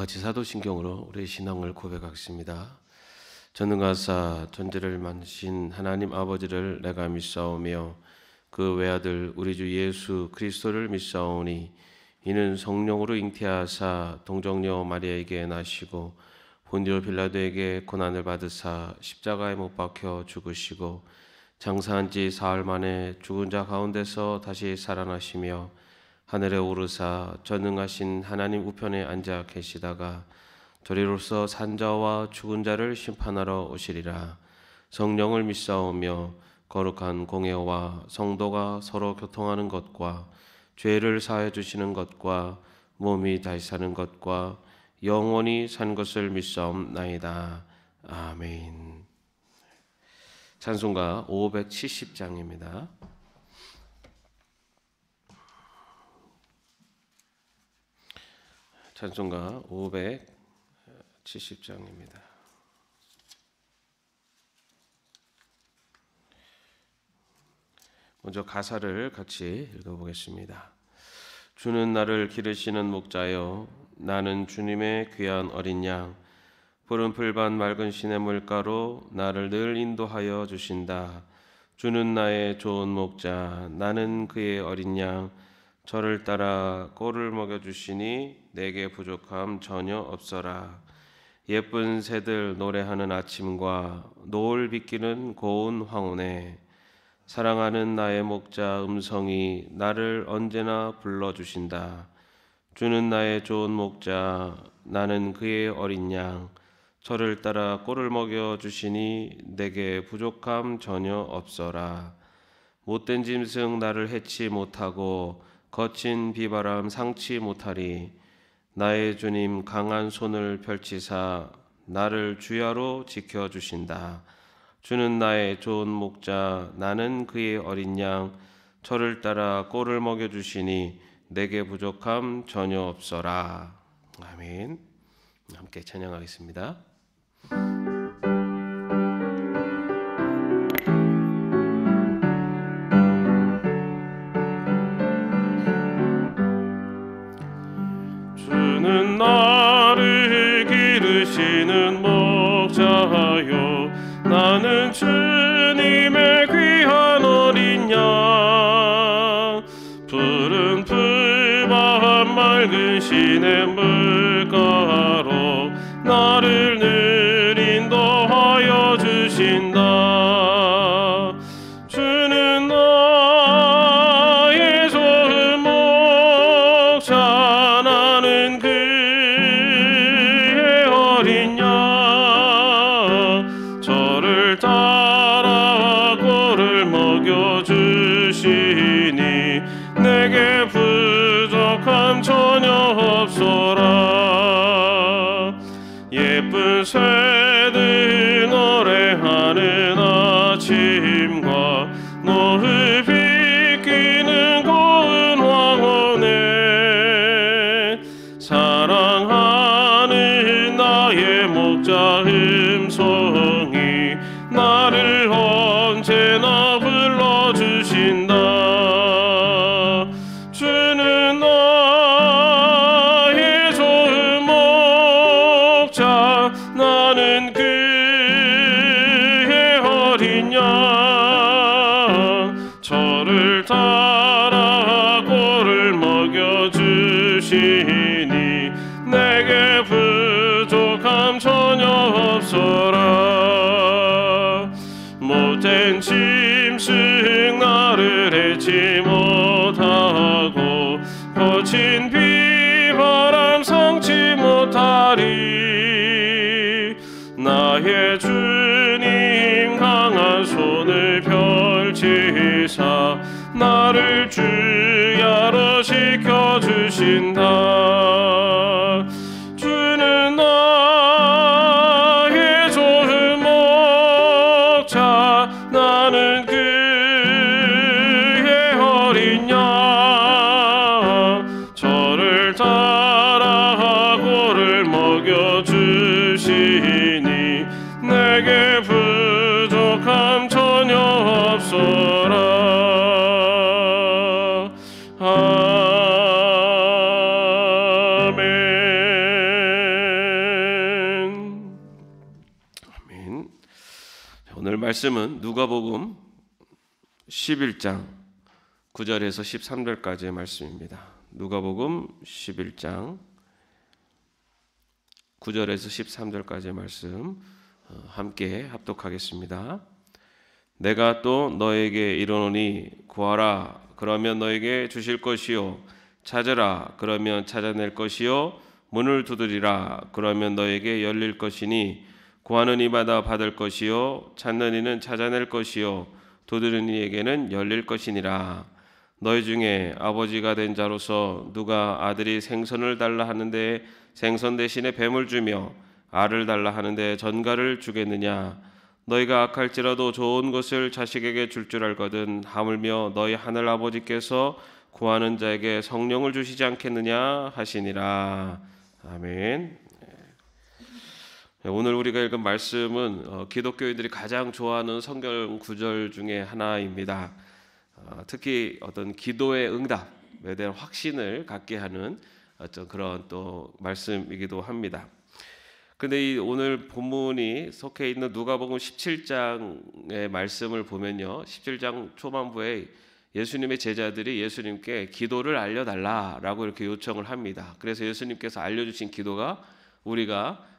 같이 사도신경으로 우리의 신앙을 고백하겠습니다. 전능하사 천지를 만드신 하나님 아버지를 내가 믿사오며 그 외아들 우리 주 예수 그리스도를 믿사오니 이는 성령으로 잉태하사 동정녀 마리아에게 나시고 본디오 빌라도에게 고난을 받으사 십자가에 못 박혀 죽으시고 장사한 지 사흘 만에 죽은 자 가운데서 다시 살아나시며 하늘에 오르사 전능하신 하나님 우편에 앉아 계시다가 저리로서 산자와 죽은 자를 심판하러 오시리라. 성령을 믿사오며 거룩한 공예와 성도가 서로 교통하는 것과 죄를 사해 주시는 것과 몸이 다시 사는 것과 영원히 산 것을 믿사옵나이다. 아멘. 찬송가 570장입니다. 찬송가 570장입니다. 먼저 가사를 같이 읽어보겠습니다. 주는 나를 기르시는 목자여 나는 주님의 귀한 어린 양 푸른 풀밭 맑은 시냇물가로 나를 늘 인도하여 주신다. 주는 나의 좋은 목자 나는 그의 어린 양 저를 따라 꼴을 먹여주시니 내게 부족함 전혀 없어라. 예쁜 새들 노래하는 아침과 노을 비끼는 고운 황혼에 사랑하는 나의 목자 음성이 나를 언제나 불러주신다. 주는 나의 좋은 목자 나는 그의 어린 양 저를 따라 꼴을 먹여주시니 내게 부족함 전혀 없어라. 못된 짐승 나를 해치 못하고 거친 비바람 상치 못하리. 나의 주님 강한 손을 펼치사 나를 주야로 지켜주신다. 주는 나의 좋은 목자 나는 그의 어린 양 저를 따라 꼴을 먹여주시니 내게 부족함 전혀 없어라. 아멘. 함께 찬양하겠습니다. 주는 나를 기르시는 목자요 나는 주님의 귀한 어린 양 푸른 풀밭 맑은 시냇물가로 나를 늘 인도하여 주신다. 주는 나의 좋은 목자 나는 그의 어린 양 저를 따라 꼴을 먹여주시니 내게 부족함 전혀 없어라. 예쁜 새들 노래하는 아침과 노을 비끼는 고운 황혼에 사랑하는 나의 목자 음성이 나를 언제나 불러주신다. 주는 나의 좋은 목자 나는 그의 어린 양 저를 따라 꼴을 먹여주시니 내게 부족함 전혀 없어라. 못된 짐승 나를 해치 못하고 거친 비바람 상치 못하리. 나의 주님 강한 손을 펼치사 나를 주야로 지켜주신다. 주는 나의 좋은 목자 나는 그의 어린 양 저를 따라 꼴을 먹여주시니 내게 부족함 전혀 없어라. 아멘. 오늘 말씀은 누가복음 11장 9절에서 13절까지의 말씀입니다. 누가복음 11장 9절에서 13절까지의 말씀 함께 합독하겠습니다. 내가 또 너에게 이르노니 구하라 그러면 너에게 주실 것이요 찾으라 그러면 찾아낼 것이요 문을 두드리라 그러면 너에게 열릴 것이니 구하는 이마다 받을 것이요 찾는 이는 찾아낼 것이요 두드리는 이에게는 열릴 것이니라. 너희 중에 아버지가 된 자로서 누가 아들이 생선을 달라 하는데 생선 대신에 뱀을 주며 알을 달라 하는데 전갈을 주겠느냐. 너희가 악할지라도 좋은 것을 자식에게 줄 줄 알거든 하물며 너희 하늘 아버지께서 구하는 자에게 성령을 주시지 않겠느냐 하시니라. 아멘. 오늘 우리가 읽은 말씀은 기독교인들이 가장 좋아하는 성경 구절 중에 하나입니다. 특히 어떤 기도의 응답에 대한 확신을 갖게 하는 어떤 그런 또 말씀이기도 합니다. 근데 이 오늘 본문이 속해 있는 누가복음 17장의 말씀을 보면요, 17장 초반부에 예수님의 제자들이 예수님께 기도를 알려달라라고 이렇게 요청을 합니다. 그래서 예수님께서 알려주신 기도가 우리가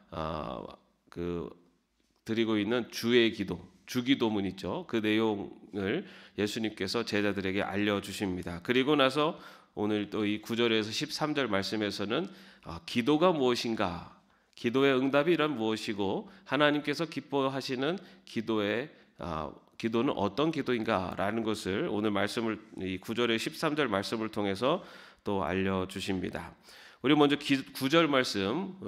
드리고 있는 주의 기도, 주기도문 있죠. 그 내용을 예수님께서 제자들에게 알려주십니다. 그리고 나서 오늘 또 이 9절에서 13절 말씀에서는 기도가 무엇인가, 기도의 응답이란 무엇이고 하나님께서 기뻐하시는 기도는 어떤 기도인가라는 것을 오늘 말씀을 이 9절의 13절 말씀을 통해서 또 알려주십니다. 우리 먼저 9절 말씀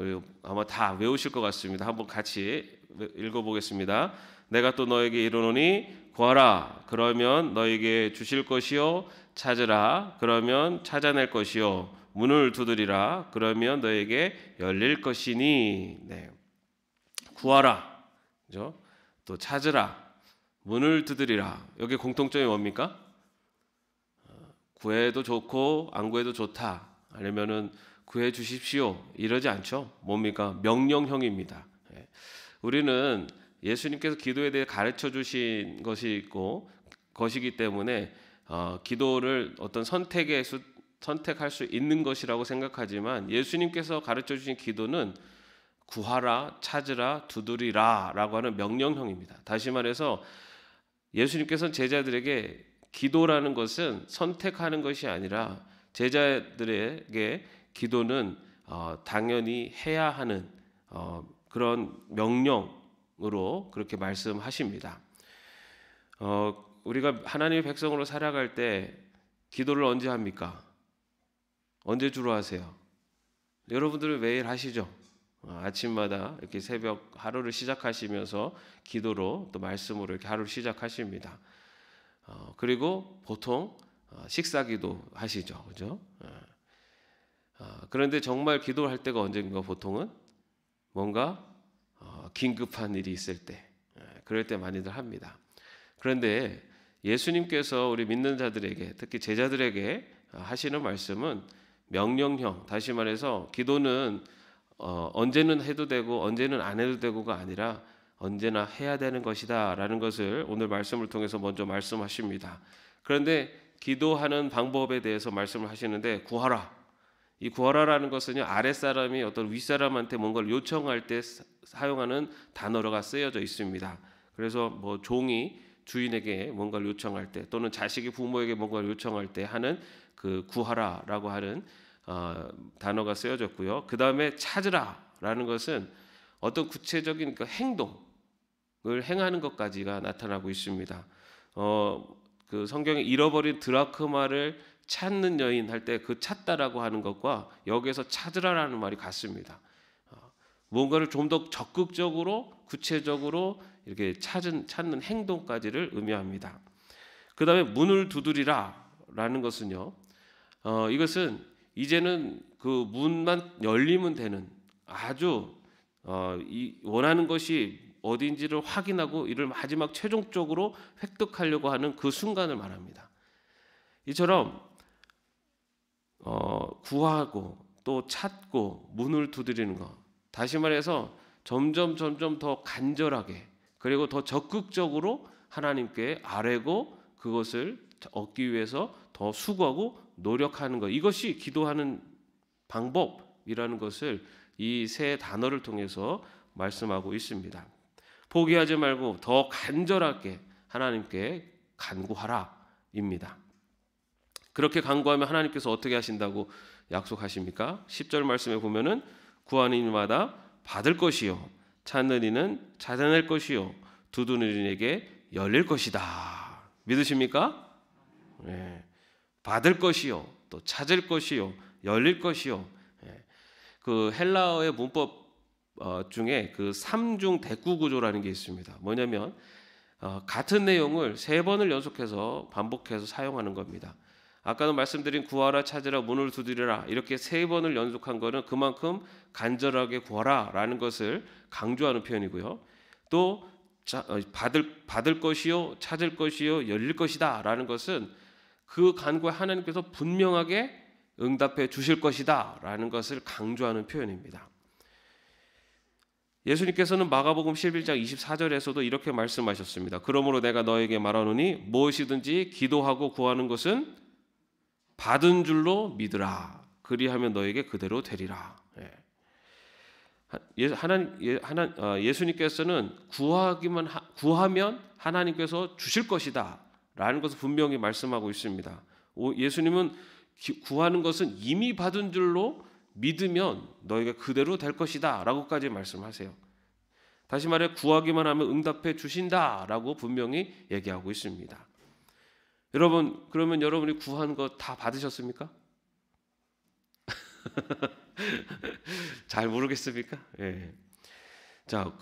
아마 다 외우실 것 같습니다. 한번 같이 읽어보겠습니다. 내가 또 너에게 이르노니 구하라 그러면 너에게 주실 것이요 찾으라 그러면 찾아낼 것이요 문을 두드리라 그러면 너에게 열릴 것이니. 네. 구하라, 그죠? 또 찾으라, 문을 두드리라. 여기 공통점이 뭡니까? 구해도 좋고 안 구해도 좋다, 아니면은 구해 주십시오 이러지 않죠. 뭡니까? 명령형입니다. 우리는 예수님께서 기도에 대해 가르쳐 주신 것이 있고 것이기 때문에 기도를 어떤 선택할 수 있는 것이라고 생각하지만 예수님께서 가르쳐 주신 기도는 구하라, 찾으라, 두드리라 라고 하는 명령형입니다. 다시 말해서 예수님께서는 제자들에게 기도라는 것은 선택하는 것이 아니라 제자들에게 기도는 당연히 해야 하는 그런 명령으로 그렇게 말씀하십니다. 우리가 하나님의 백성으로 살아갈 때 기도를 언제 합니까? 언제 주로 하세요? 여러분들은 매일 하시죠? 아침마다 이렇게 새벽 하루를 시작하시면서 기도로 또 말씀으로 이렇게 하루를 시작하십니다. 그리고 보통 식사기도 하시죠, 그죠? 그런데 정말 기도할 때가 언젠가 보통은 뭔가 긴급한 일이 있을 때, 그럴 때 많이들 합니다. 그런데 예수님께서 우리 믿는 자들에게, 특히 제자들에게 하시는 말씀은 명령형, 다시 말해서 기도는 언제는 해도 되고 언제는 안 해도 되고가 아니라 언제나 해야 되는 것이다 라는 것을 오늘 말씀을 통해서 먼저 말씀하십니다. 그런데 기도하는 방법에 대해서 말씀을 하시는데 구하라, 이 구하라라는 것은요, 아랫사람이 어떤 윗사람한테 뭔가를 요청할 때 사용하는 단어가 쓰여져 있습니다. 그래서 뭐 종이 주인에게 뭔가를 요청할 때 또는 자식이 부모에게 뭔가를 요청할 때 하는 그 구하라라고 하는 단어가 쓰여졌고요. 그 다음에 찾으라라는 것은 어떤 구체적인 그 행동을 행하는 것까지가 나타나고 있습니다. 그 성경에 잃어버린 드라크마를 찾는 여인 할 때 그 찾다라고 하는 것과 여기에서 찾으라라는 말이 같습니다. 뭔가를 좀 더 적극적으로 구체적으로 이렇게 찾는 행동까지를 의미합니다. 그 다음에 문을 두드리라라는 것은요, 이것은 이제는 그 문만 열리면 되는 아주 원하는 것이 어딘지를 확인하고 이를 마지막 최종적으로 획득하려고 하는 그 순간을 말합니다. 이처럼 구하고 또 찾고 문을 두드리는 것, 다시 말해서 점점 더 간절하게 그리고 더 적극적으로 하나님께 아뢰고 그것을 얻기 위해서 더 수고하고 노력하는 것, 이것이 기도하는 방법이라는 것을 이 세 단어를 통해서 말씀하고 있습니다. 포기하지 말고 더 간절하게 하나님께 간구하라 입니다. 그렇게 간구하면 하나님께서 어떻게 하신다고 약속하십니까? 10절 말씀에 보면은 구하는 이마다 받을 것이요, 찾는 이는 찾아낼 것이요, 두드리는 이에게 열릴 것이다. 믿으십니까? 네. 받을 것이요, 또 찾을 것이요, 열릴 것이요. 네. 그 헬라어의 문법 중에 그 삼중 대구 구조라는 게 있습니다. 뭐냐면 같은 내용을 세 번을 연속해서 반복해서 사용하는 겁니다. 아까도 말씀드린 구하라, 찾으라, 문을 두드리라, 이렇게 세 번을 연속한 거는 그만큼 간절하게 구하라라는 것을 강조하는 표현이고요. 또 받을 것이요, 찾을 것이요, 열릴 것이다라는 것은 그 간구에 하나님께서 분명하게 응답해 주실 것이다라는 것을 강조하는 표현입니다. 예수님께서는 마가복음 11장 24절에서도 이렇게 말씀하셨습니다. 그러므로 내가 너에게 말하노니 무엇이든지 기도하고 구하는 것은 받은 줄로 믿으라. 그리하면 너에게 그대로 되리라. 예수님께서는 구하면 하나님께서 주실 것이다 라는 것을 분명히 말씀하고 있습니다. 예수님은 구하는 것은 이미 받은 줄로 믿으면 너에게 그대로 될 것이다 라고까지 말씀하세요. 다시 말해 구하기만 하면 응답해 주신다 라고 분명히 얘기하고 있습니다. 여러분, 그러면 여러분이 구한 거 다 받으셨습니까? 잘 모르겠습니까? 예. 자,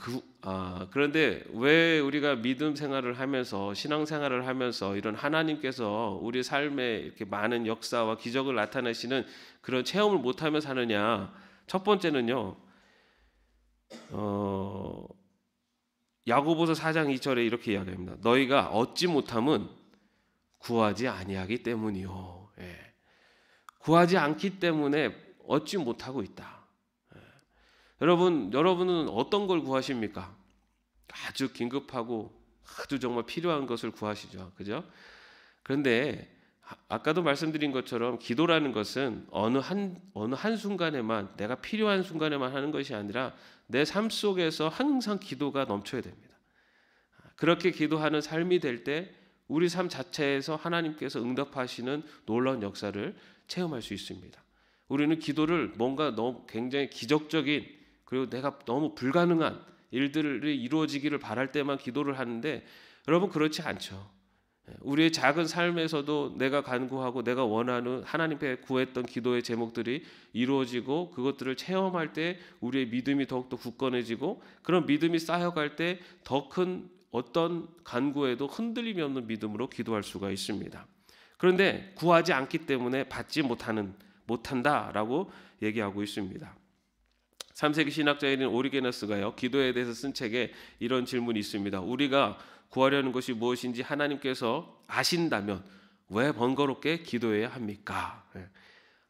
그런데 왜 우리가 믿음 생활을 하면서, 신앙 생활을 하면서 이런 하나님께서 우리 삶에 이렇게 많은 역사와 기적을 나타내시는 그런 체험을 못하며 사느냐? 첫 번째는요, 야고보서 4장 2절에 이렇게 이야기합니다. 너희가 얻지 못함은 구하지 아니하기 때문이요. 예. 구하지 않기 때문에 얻지 못하고 있다. 예. 여러분은 어떤 걸 구하십니까? 아주 긴급하고 아주 정말 필요한 것을 구하시죠. 그죠? 그런데 아까도 말씀드린 것처럼 기도라는 것은 어느 한 순간에만, 내가 필요한 순간에만 하는 것이 아니라 내 삶 속에서 항상 기도가 넘쳐야 됩니다. 그렇게 기도하는 삶이 될 때 우리 삶 자체에서 하나님께서 응답하시는 놀라운 역사를 체험할 수 있습니다. 우리는 기도를 뭔가 너무 굉장히 기적적인, 그리고 내가 너무 불가능한 일들이 이루어지기를 바랄 때만 기도를 하는데, 여러분 그렇지 않죠. 우리의 작은 삶에서도 내가 간구하고 내가 원하는 하나님께 구했던 기도의 제목들이 이루어지고 그것들을 체험할 때 우리의 믿음이 더욱더 굳건해지고, 그런 믿음이 쌓여갈 때 더 큰 어떤 간구에도 흔들림이 없는 믿음으로 기도할 수가 있습니다. 그런데 구하지 않기 때문에 받지 못한다라고 얘기하고 있습니다. 3세기 신학자인 오리게너스가요, 기도에 대해서 쓴 책에 이런 질문이 있습니다. 우리가 구하려는 것이 무엇인지 하나님께서 아신다면 왜 번거롭게 기도해야 합니까?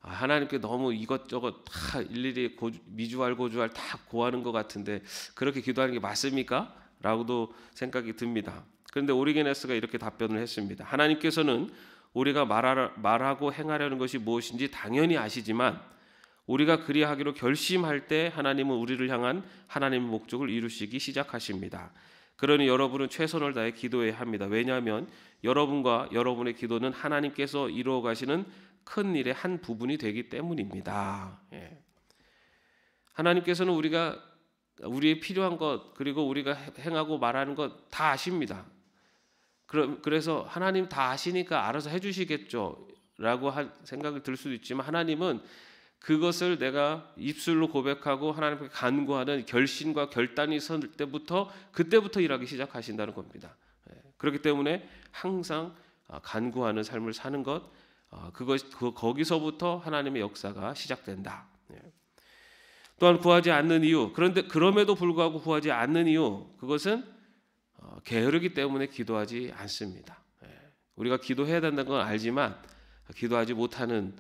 하나님께 너무 이것저것 다 일일이 미주알 고주알 다 구하는 것 같은데 그렇게 기도하는 게 맞습니까? 라고도 생각이 듭니다. 그런데 오리게네스가 이렇게 답변을 했습니다. 하나님께서는 우리가 말하고 행하려는 것이 무엇인지 당연히 아시지만 우리가 그리하기로 결심할 때 하나님은 우리를 향한 하나님의 목적을 이루시기 시작하십니다. 그러니 여러분은 최선을 다해 기도해야 합니다. 왜냐하면 여러분과 여러분의 기도는 하나님께서 이루어 가시는 큰 일의 한 부분이 되기 때문입니다. 하나님께서는 우리의 필요한 것, 그리고 우리가 행하고 말하는 것 다 아십니다. 그래서 하나님 다 아시니까 알아서 해주시겠죠 라고 생각이 들 수도 있지만, 하나님은 그것을 내가 입술로 고백하고 하나님께 간구하는 결심과 결단이 설 때부터, 그때부터 일하기 시작하신다는 겁니다. 그렇기 때문에 항상 간구하는 삶을 사는 것, 거기서부터 하나님의 역사가 시작된다. 또한 구하지 않는 이유, 그럼에도 불구하고 구하지 않는 이유, 그것은 게으르기 때문에 기도하지 않습니다. 우리가 기도해야 된다는 건 알지만 기도하지 못하는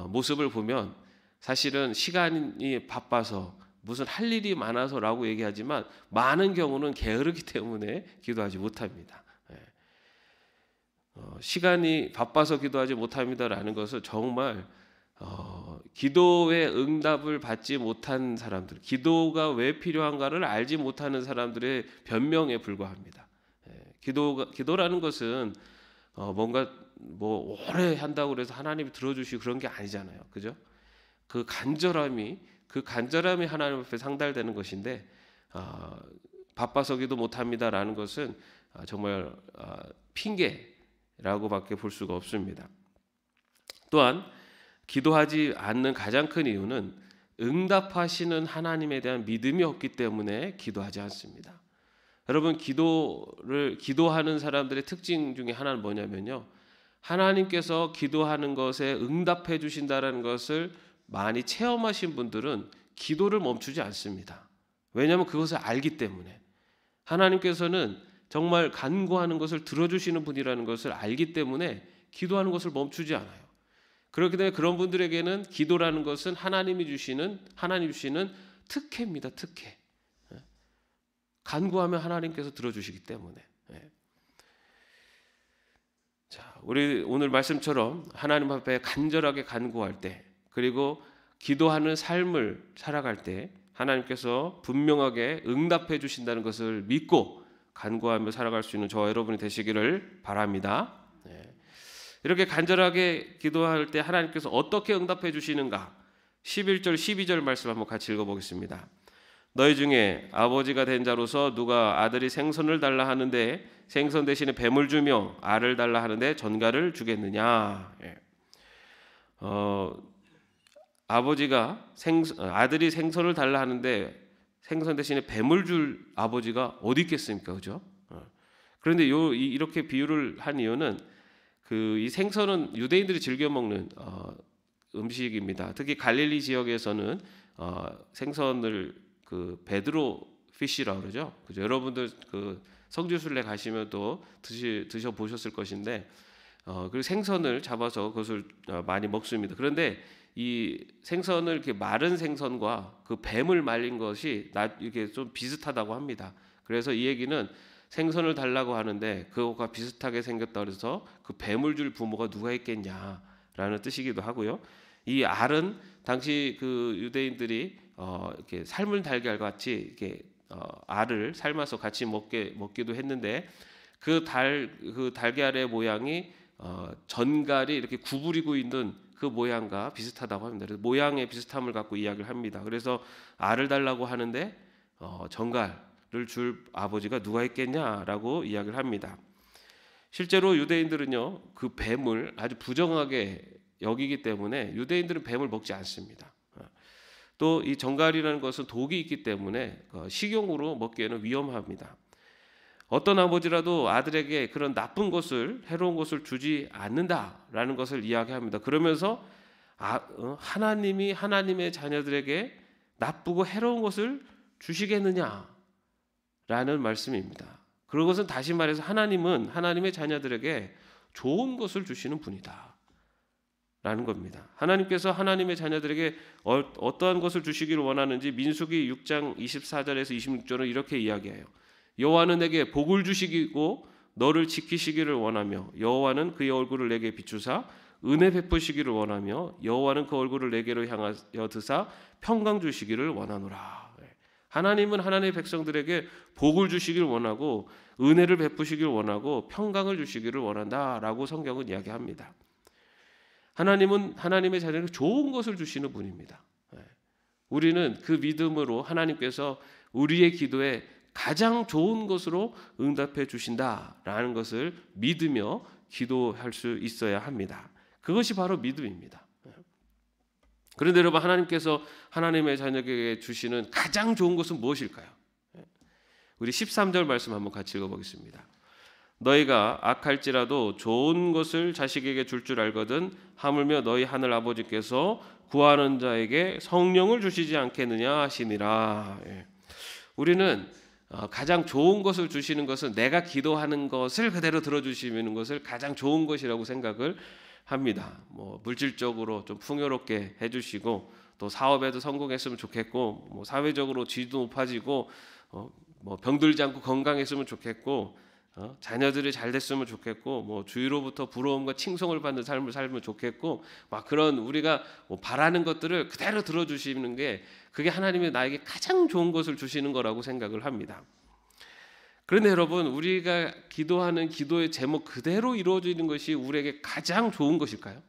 모습을 보면 사실은 시간이 바빠서 무슨 할 일이 많아서라고 얘기하지만 많은 경우는 게으르기 때문에 기도하지 못합니다. 시간이 바빠서 기도하지 못합니다라는 것은 정말 기도의 응답을 받지 못한 사람들, 기도가 왜 필요한가를 알지 못하는 사람들의 변명에 불과합니다. 기도라는 것은 뭔가 뭐 오래 한다고 해서 하나님이 들어주시고 그런 게 아니잖아요, 그죠? 그 간절함이 하나님 앞에 상달되는 것인데 바빠서 기도 못합니다라는 것은 정말 핑계라고밖에 볼 수가 없습니다. 또한 기도하지 않는 가장 큰 이유는 응답하시는 하나님에 대한 믿음이 없기 때문에 기도하지 않습니다. 여러분, 기도하는 사람들의 특징 중에 하나는 뭐냐면요, 하나님께서 기도하는 것에 응답해 주신다는 것을 많이 체험하신 분들은 기도를 멈추지 않습니다. 왜냐하면 그것을 알기 때문에, 하나님께서는 정말 간구하는 것을 들어주시는 분이라는 것을 알기 때문에 기도하는 것을 멈추지 않아요. 그렇기 때문에 그런 분들에게는 기도라는 것은 하나님 주시는 특혜입니다. 특혜. 간구하면 하나님께서 들어주시기 때문에. 자, 우리 오늘 말씀처럼 하나님 앞에 간절하게 간구할 때, 그리고 기도하는 삶을 살아갈 때 하나님께서 분명하게 응답해 주신다는 것을 믿고 간구하며 살아갈 수 있는 저와 여러분이 되시기를 바랍니다. 이렇게 간절하게 기도할 때 하나님께서 어떻게 응답해 주시는가? 11절 12절 말씀 한번 같이 읽어보겠습니다. 너희 중에 아버지가 된 자로서 누가 아들이 생선을 달라 하는데 생선 대신에 뱀을 주며 알을 달라 하는데 전갈을 주겠느냐? 아들이 생선을 달라 하는데 생선 대신에 뱀을 줄 아버지가 어디 있겠습니까, 그죠? 그런데 이렇게 비유를 한 이유는 이 생선은 유대인들이 즐겨 먹는 음식입니다. 특히 갈릴리 지역에서는 생선을 베드로 피쉬라고 그러죠. 그죠? 여러분들 성지순례 가시면 또 드셔 보셨을 것인데, 그리고 생선을 잡아서 그것을 많이 먹습니다. 그런데 이 생선을 이렇게 마른 생선과 그 뱀을 말린 것이 이게 좀 비슷하다고 합니다. 그래서 이 얘기는 생선을 달라고 하는데 그것과 비슷하게 생겼다 그래서 그 뱀을 줄 부모가 누가 있겠냐라는 뜻이기도 하고요. 이 알은 당시 그 유대인들이 이렇게 삶은 달걀 같이 이렇게 알을 삶아서 같이 먹기도 했는데 그 달걀의 모양이 전갈이 이렇게 구부리고 있는 그 모양과 비슷하다고 합니다. 그래서 모양의 비슷함을 갖고 이야기를 합니다. 그래서 알을 달라고 하는데 전갈을 줄 아버지가 누가 있겠냐라고 이야기를 합니다. 실제로 유대인들은요, 그 뱀을 아주 부정하게 여기기 때문에 유대인들은 뱀을 먹지 않습니다. 또 이 전갈이라는 것은 독이 있기 때문에 식용으로 먹기에는 위험합니다. 어떤 아버지라도 아들에게 그런 나쁜 것을, 해로운 것을 주지 않는다라는 것을 이야기합니다. 그러면서 하나님이 하나님의 자녀들에게 나쁘고 해로운 것을 주시겠느냐라는 말씀입니다. 그것은 다시 말해서 하나님은 하나님의 자녀들에게 좋은 것을 주시는 분이다 라는 겁니다. 하나님께서 하나님의 자녀들에게 어떠한 것을 주시기를 원하는지 민수기 6장 24절에서 26절은 이렇게 이야기해요. 여호와는 내게 복을 주시고 너를 지키시기를 원하며 여호와는 그의 얼굴을 내게 비추사 은혜 베푸시기를 원하며 여호와는 그 얼굴을 내게로 향하여 드사 평강 주시기를 원하노라. 하나님은 하나님의 백성들에게 복을 주시기를 원하고 은혜를 베푸시기를 원하고 평강을 주시기를 원한다라고 성경은 이야기합니다. 하나님은 하나님의 자녀에게 좋은 것을 주시는 분입니다. 우리는 그 믿음으로 하나님께서 우리의 기도에 가장 좋은 것으로 응답해 주신다라는 것을 믿으며 기도할 수 있어야 합니다. 그것이 바로 믿음입니다. 그런데 여러분, 하나님께서 하나님의 자녀에게 주시는 가장 좋은 것은 무엇일까요? 우리 13절 말씀 한번 같이 읽어보겠습니다. 너희가 악할지라도 좋은 것을 자식에게 줄 알거든 하물며 너희 하늘 아버지께서 구하는 자에게 성령을 주시지 않겠느냐 하시니라. 우리는 가장 좋은 것을 주시는 것은 내가 기도하는 것을 그대로 들어주시는 것을 가장 좋은 것이라고 생각을 합니다. 물질적으로 좀 풍요롭게 해주시고 또 사업에도 성공했으면 좋겠고, 뭐 사회적으로 지위도 높아지고, 뭐 병들지 않고 건강했으면 좋겠고, 자녀들이 잘 됐으면 좋겠고, 뭐 주위로부터 부러움과 칭송을 받는 삶을 살면 좋겠고, 막 그런 우리가 뭐 바라는 것들을 그대로 들어주시는 게, 그게 하나님이 나에게 가장 좋은 것을 주시는 거라고 생각을 합니다. 그런데 여러분, 우리가 기도하는 기도의 제목 그대로 이루어지는 것이 우리에게 가장 좋은 것일까요?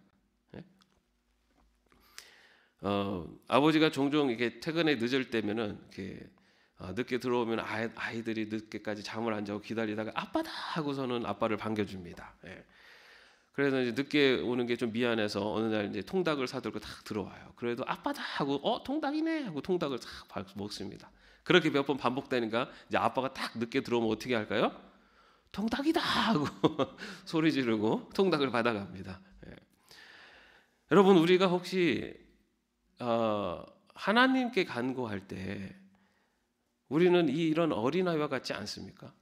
네? 아버지가 종종 이렇게 퇴근에 늦을 때면은 이렇게 늦게 들어오면 아이들이 늦게까지 잠을 안 자고 기다리다가 아빠다 하고서는 아빠를 반겨줍니다. 예. 그래서 이제 늦게 오는 게 좀 미안해서 어느 날 이제 통닭을 사들고 딱 들어와요. 그래도 아빠다 하고 통닭이네 하고 통닭을 딱 먹습니다. 그렇게 몇 번 반복되니까 이제 아빠가 딱 늦게 들어오면 어떻게 할까요? 통닭이다 하고 소리 지르고 통닭을 받아갑니다. 예. 여러분, 우리가 혹시 하나님께 간구할 때 우리는 이런 어린아이와 같지 않습니까?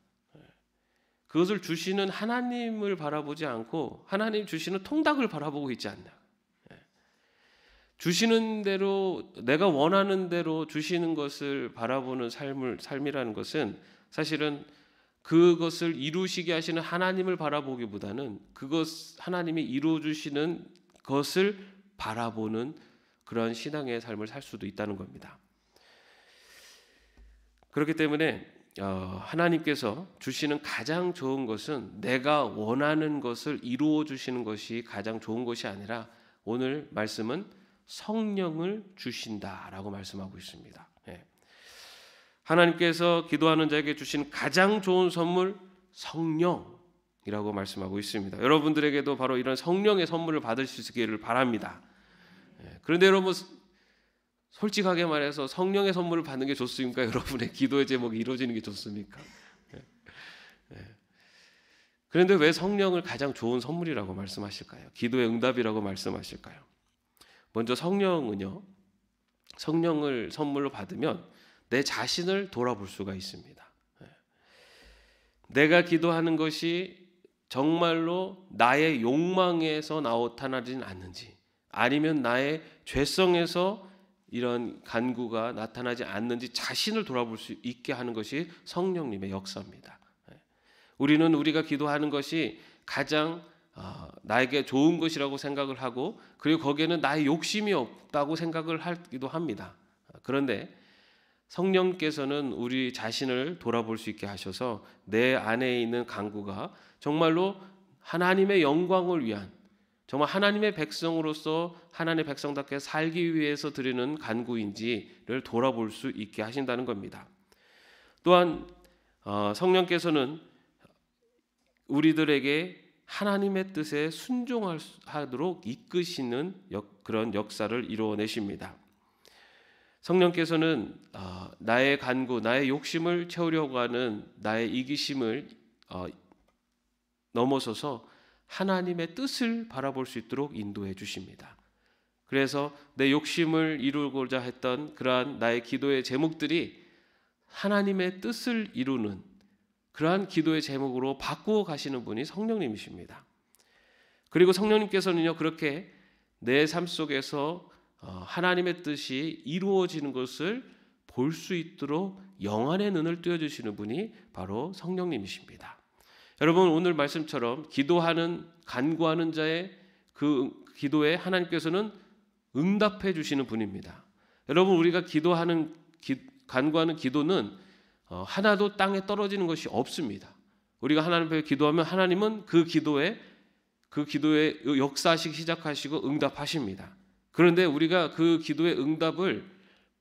그것을 주시는 하나님을 바라보지 않고 하나님 주시는 통닭을 바라보고 있지 않나. 주시는 대로, 내가 원하는 대로 주시는 것을 바라보는 삶이라는 것은 사실은 그것을 이루시게 하시는 하나님을 바라보기보다는 하나님이 이루어 주시는 것을 바라보는 그런 신앙의 삶을 살 수도 있다는 겁니다. 그렇기 때문에 하나님께서 주시는 가장 좋은 것은 내가 원하는 것을 이루어 주시는 것이 가장 좋은 것이 아니라, 오늘 말씀은 성령을 주신다라고 말씀하고 있습니다. 예. 하나님께서 기도하는 자에게 주신 가장 좋은 선물, 성령이라고 말씀하고 있습니다. 여러분들에게도 바로 이런 성령의 선물을 받을 수 있기를 바랍니다. 예. 그런데 여러분, 솔직하게 말해서 성령의 선물을 받는 게 좋습니까? 여러분의 기도의 제목이 이루어지는 게 좋습니까? 그런데 왜 성령을 가장 좋은 선물이라고 말씀하실까요? 기도의 응답이라고 말씀하실까요? 먼저 성령은요, 성령을 선물로 받으면 내 자신을 돌아볼 수가 있습니다. 내가 기도하는 것이 정말로 나의 욕망에서 나타나지는 않는지, 아니면 나의 죄성에서 이런 간구가 나타나지 않는지 자신을 돌아볼 수 있게 하는 것이 성령님의 역사입니다. 우리는 우리가 기도하는 것이 가장 나에게 좋은 것이라고 생각을 하고, 그리고 거기에는 나의 욕심이 없다고 생각을 하기도 합니다. 그런데 성령께서는 우리 자신을 돌아볼 수 있게 하셔서 내 안에 있는 간구가 정말로 하나님의 영광을 위한, 정말 하나님의 백성으로서 하나님의 백성답게 살기 위해서 드리는 간구인지를 돌아볼 수 있게 하신다는 겁니다. 또한 성령께서는 우리들에게 하나님의 뜻에 순종하도록 이끄시는 그런 역사를 이루어내십니다. 성령께서는 나의 간구, 나의 욕심을 채우려고 하는 나의 이기심을 넘어서서 하나님의 뜻을 바라볼 수 있도록 인도해 주십니다. 그래서 내 욕심을 이루고자 했던 그러한 나의 기도의 제목들이 하나님의 뜻을 이루는 그러한 기도의 제목으로 바꾸어 가시는 분이 성령님이십니다. 그리고 성령님께서는요, 그렇게 내 삶 속에서 하나님의 뜻이 이루어지는 것을 볼 수 있도록 영안의 눈을 띄워주시는 분이 바로 성령님이십니다. 여러분, 오늘 말씀처럼 기도하는, 간구하는 자의 그 기도에 하나님께서는 응답해 주시는 분입니다. 여러분, 우리가 간구하는 기도는 하나도 땅에 떨어지는 것이 없습니다. 우리가 하나님 앞에 기도하면 하나님은 그 기도에 역사하시기 시작하시고 응답하십니다. 그런데 우리가 그 기도의 응답을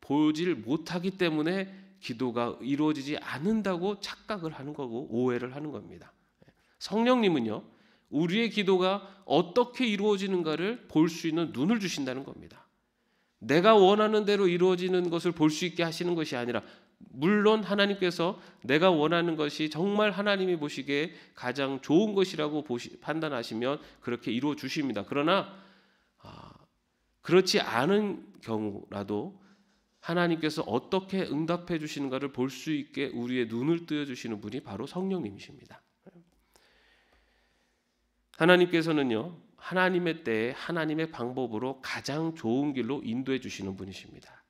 보질 못하기 때문에 기도가 이루어지지 않는다고 착각을 하는 거고 오해를 하는 겁니다. 성령님은요, 우리의 기도가 어떻게 이루어지는가를 볼 수 있는 눈을 주신다는 겁니다. 내가 원하는 대로 이루어지는 것을 볼 수 있게 하시는 것이 아니라, 물론 하나님께서 내가 원하는 것이 정말 하나님이 보시기에 가장 좋은 것이라고 판단하시면 그렇게 이루어 주십니다. 그러나 그렇지 않은 경우라도 하나님께서 어떻게 응답해 주시는가를 볼 수 있게 우리의 눈을 뜨여 주시는 분이 바로 성령님이십니다. 하나님께서는요, 하나님의 때에 하나님의 방법으로 가장 좋은 길로 인도해 주시는 분이십니다.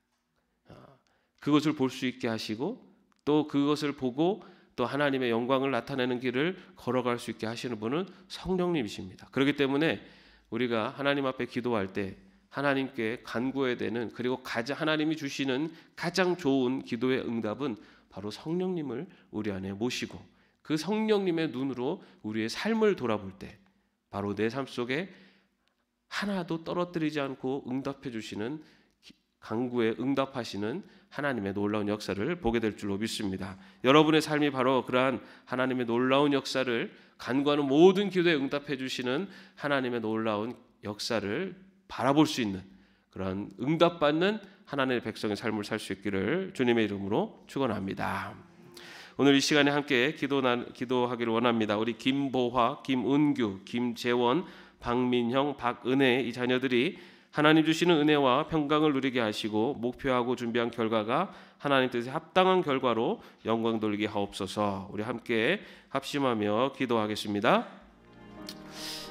그것을 볼 수 있게 하시고 또 그것을 보고 또 하나님의 영광을 나타내는 길을 걸어갈 수 있게 하시는 분은 성령님이십니다. 그렇기 때문에 우리가 하나님 앞에 기도할 때 하나님께 간구해야 되는, 그리고 하나님이 주시는 가장 좋은 기도의 응답은 바로 성령님을 우리 안에 모시고 그 성령님의 눈으로 우리의 삶을 돌아볼 때 바로 내 삶 속에 하나도 떨어뜨리지 않고 응답해 주시는, 간구에 응답하시는 하나님의 놀라운 역사를 보게 될 줄로 믿습니다. 여러분의 삶이 바로 그러한 하나님의 놀라운 역사를, 간구하는 모든 기도에 응답해 주시는 하나님의 놀라운 역사를 바라볼 수 있는 그런 응답받는 하나님의 백성의 삶을 살 수 있기를 주님의 이름으로 축원합니다. 오늘 이 시간에 함께 기도하기를 원합니다. 우리 김보화, 김은규, 김재원, 박민형, 박은혜 이 자녀들이 하나님 주시는 은혜와 평강을 누리게 하시고 목표하고 준비한 결과가 하나님 뜻에 합당한 결과로 영광 돌리게 하옵소서. 우리 함께 합심하며 기도하겠습니다.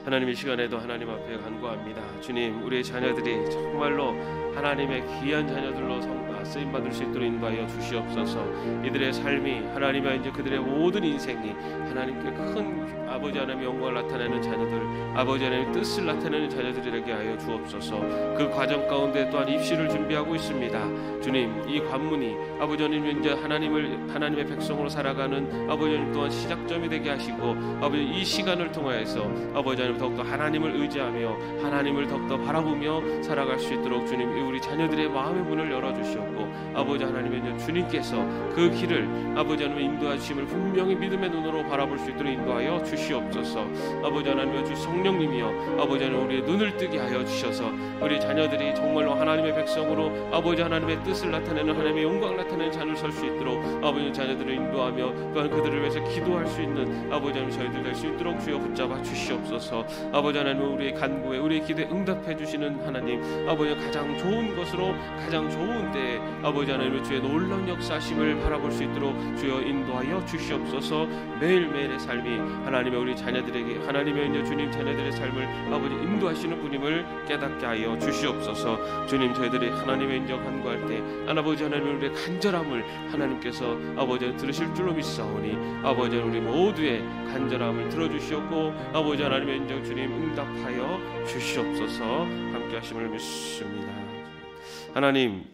하나님, 이 시간에도 하나님 앞에 간구합니다. 주님, 우리의 자녀들이 정말로 하나님의 귀한 자녀들로 쓰임받을 수 있도록 인도하여 주시옵소서. 이들의 삶이 하나님의 이제 그들의 모든 인생이 하나님께 큰 아버지 하나님의 영광을 나타내는 자녀들, 아버지 하나님의 뜻을 나타내는 자녀들에게 하여 주옵소서. 그 과정 가운데 또한 입시를 준비하고 있습니다. 주님, 이 관문이 아버지 하나님 이제 하나님의 백성으로 살아가는 아버지 하나님 또한 시작점이 되게 하시고, 아버지 이 시간을 통하여서 아버지 하나님 더욱더 하나님을 의지하며 하나님을 더욱더 바라보며 살아갈 수 있도록 주님 우리 자녀들의 마음의 문을 열어주시옵고, 아버지 하나님의 주님께서 그 길을 아버지 하나님의 인도해 주심을 분명히 믿음의 눈으로 바라볼 수 있도록 인도하여 주시옵소서. 아버지 하나님의 주 성령님이여 아버지 하나님 우리의 눈을 뜨게 하여 주셔서 우리 자녀들이 정말로 하나님의 백성으로 아버지 하나님의 뜻을 나타내는, 하나님의 영광을 나타내는 자녀를 설 수 있도록 아버지 자녀들을 인도하며 또한 그들을 위해서 기도할 수 있는 아버지 하나님 저희들 될 수 있도록 주여 붙잡아 주시옵소서. 아버지 하나님 우리의 간구에 우리의 기도에 응답해 주시는 하나님, 아버지 가장 좋은 것으로 가장 좋은 때에 아버지 하나님의 주의 놀라운 역사심을 바라볼 수 있도록 주여 인도하여 주시옵소서. 매일매일의 삶이 하나님의 우리 자녀들에게 하나님의 이제 주님 자녀들의 삶을 아버지 인도하시는 분임을 깨닫게 하여 주시옵소서. 주님, 저희들이 하나님의 인정 간구할 때 아버지 하나님 우리의 간절함을 하나님께서 아버지 들으실 줄로 믿사오니 아버지 우리 모두의 간절함을 들어주시옵고 아버지 하나님의 인정 주님 응답하여 주시옵소서. 함께 하심을 믿습니다. 하나님,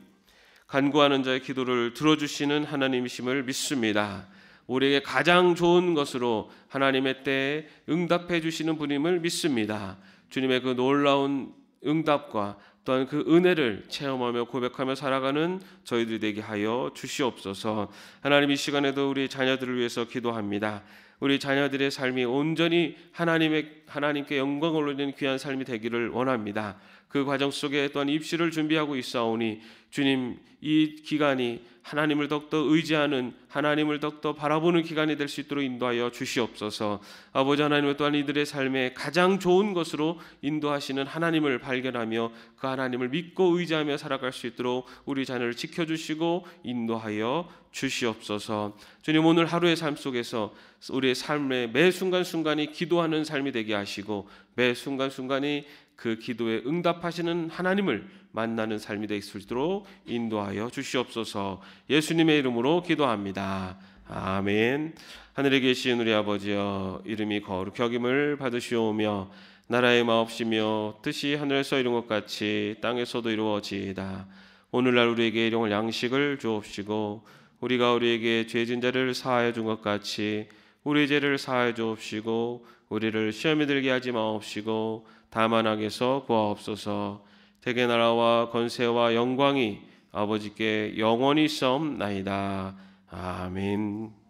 간구하는 자의 기도를 들어주시는 하나님이심을 믿습니다. 우리에게 가장 좋은 것으로 하나님의 때에 응답해 주시는 분임을 믿습니다. 주님의 그 놀라운 응답과 또한 그 은혜를 체험하며 고백하며 살아가는 저희들이 되게 하여 주시옵소서. 하나님, 이 시간에도 우리 자녀들을 위해서 기도합니다. 우리 자녀들의 삶이 온전히 하나님께 영광을 올리는 귀한 삶이 되기를 원합니다. 그 과정 속에 또한 입시를 준비하고 있사오니 주님, 이 기간이 하나님을 더욱더 의지하는, 하나님을 더욱더 바라보는 기간이 될 수 있도록 인도하여 주시옵소서. 아버지 하나님, 또한 이들의 삶에 가장 좋은 것으로 인도하시는 하나님을 발견하며 그 하나님을 믿고 의지하며 살아갈 수 있도록 우리 자녀를 지켜주시고 인도하여 주시옵소서. 주님, 오늘 하루의 삶 속에서 우리의 삶의 매 순간순간이 기도하는 삶이 되게 하시고 매 순간순간이 그 기도에 응답하시는 하나님을 만나는 삶이 될 수 있도록 인도하여 주시옵소서. 예수님의 이름으로 기도합니다. 아멘. 하늘에 계신 우리 아버지여, 이름이 거룩히 여김을 받으시오며 나라의 마옵시며 뜻이 하늘에서 이룬 것 같이 땅에서도 이루어지이다. 오늘날 우리에게 일용할 양식을 주옵시고 우리가 우리에게 죄진 자를 사하여 준 것 같이 우리 죄를 사하여 주옵시고 우리를 시험에 들게 하지 마옵시고 다만 악에서 구하옵소서. 대개 나라와 권세와 영광이 아버지께 영원히 있사옵나이다. 아멘.